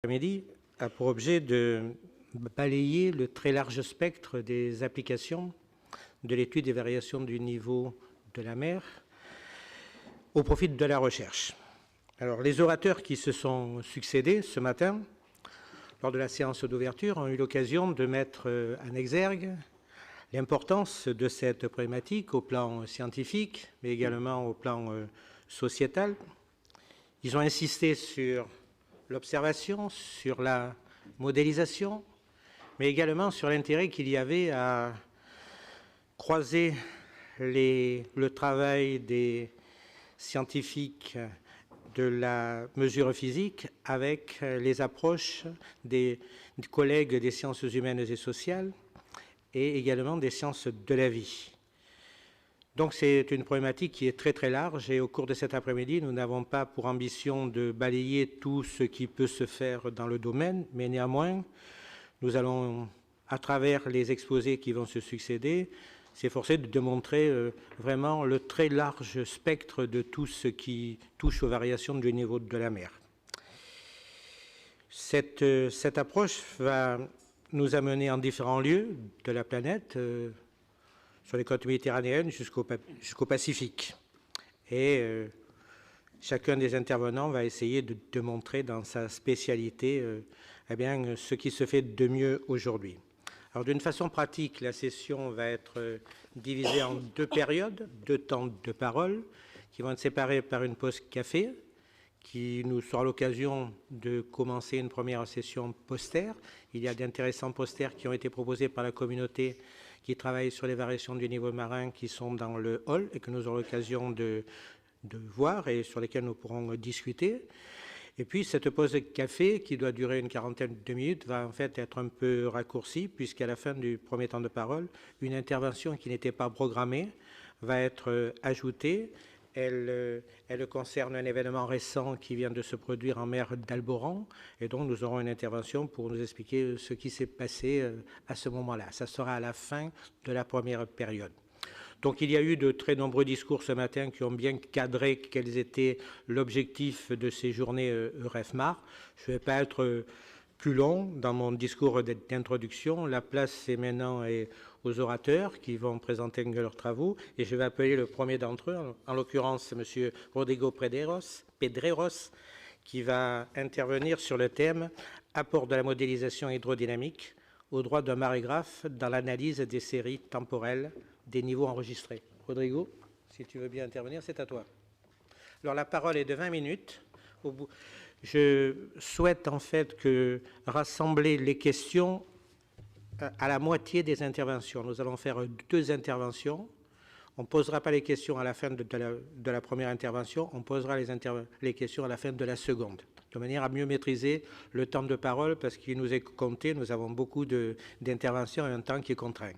L'après-midi a pour objet de balayer le très large spectre des applications de l'étude des variations du niveau de la mer au profit de la recherche. Alors, les orateurs qui se sont succédés ce matin, lors de la séance d'ouverture, ont eu l'occasion de mettre en exergue l'importance de cette problématique au plan scientifique, mais également au plan sociétal. Ils ont insisté sur l'observation, sur la modélisation, mais également sur l'intérêt qu'il y avait à croiser le travail des scientifiques de la mesure physique avec les approches des collègues des sciences humaines et sociales et également des sciences de la vie. Donc c'est une problématique qui est très très large et au cours de cet après-midi, nous n'avons pas pour ambition de balayer tout ce qui peut se faire dans le domaine, mais néanmoins, nous allons, à travers les exposés qui vont se succéder, s'efforcer de démontrer vraiment le très large spectre de tout ce qui touche aux variations du niveau de la mer. Cette approche va nous amener en différents lieux de la planète, sur les côtes méditerranéennes jusqu'au Pacifique. Et chacun des intervenants va essayer de démontrer dans sa spécialité eh bien, ce qui se fait de mieux aujourd'hui. Alors d'une façon pratique, la session va être divisée en deux périodes, deux temps de parole, qui vont être séparés par une pause café, qui nous sera l'occasion de commencer une première session poster. Il y a d'intéressants posters qui ont été proposés par la communauté qui travaillent sur les variations du niveau marin qui sont dans le hall et que nous aurons l'occasion de voir et sur lesquels nous pourrons discuter. Et puis cette pause de café qui doit durer une quarantaine de minutes va en fait être un peu raccourcie puisqu'à la fin du premier temps de parole, une intervention qui n'était pas programmée va être ajoutée. Elle concerne un événement récent qui vient de se produire en mer d'Alboran et donc nous aurons une intervention pour nous expliquer ce qui s'est passé à ce moment-là. Ça sera à la fin de la première période. Donc il y a eu de très nombreux discours ce matin qui ont bien cadré quels étaient l'objectif de ces journées EUREFMAR. Je ne vais pas être plus long dans mon discours d'introduction. La place est maintenant aux orateurs qui vont présenter leurs travaux et je vais appeler le premier d'entre eux, en l'occurrence M. Rodrigo Pedreros, qui va intervenir sur le thème « Apport de la modélisation hydrodynamique au droit d'un marégraphe dans l'analyse des séries temporelles des niveaux enregistrés ». Rodrigo, si tu veux bien intervenir, c'est à toi. Alors la parole est de 20 minutes. Je souhaite en fait rassembler les questions à la moitié des interventions. Nous allons faire deux interventions. On ne posera pas les questions à la fin de la première intervention, on posera les questions à la fin de la seconde, de manière à mieux maîtriser le temps de parole parce qu'il nous est compté, nous avons beaucoup d'interventions et un temps qui est contraint.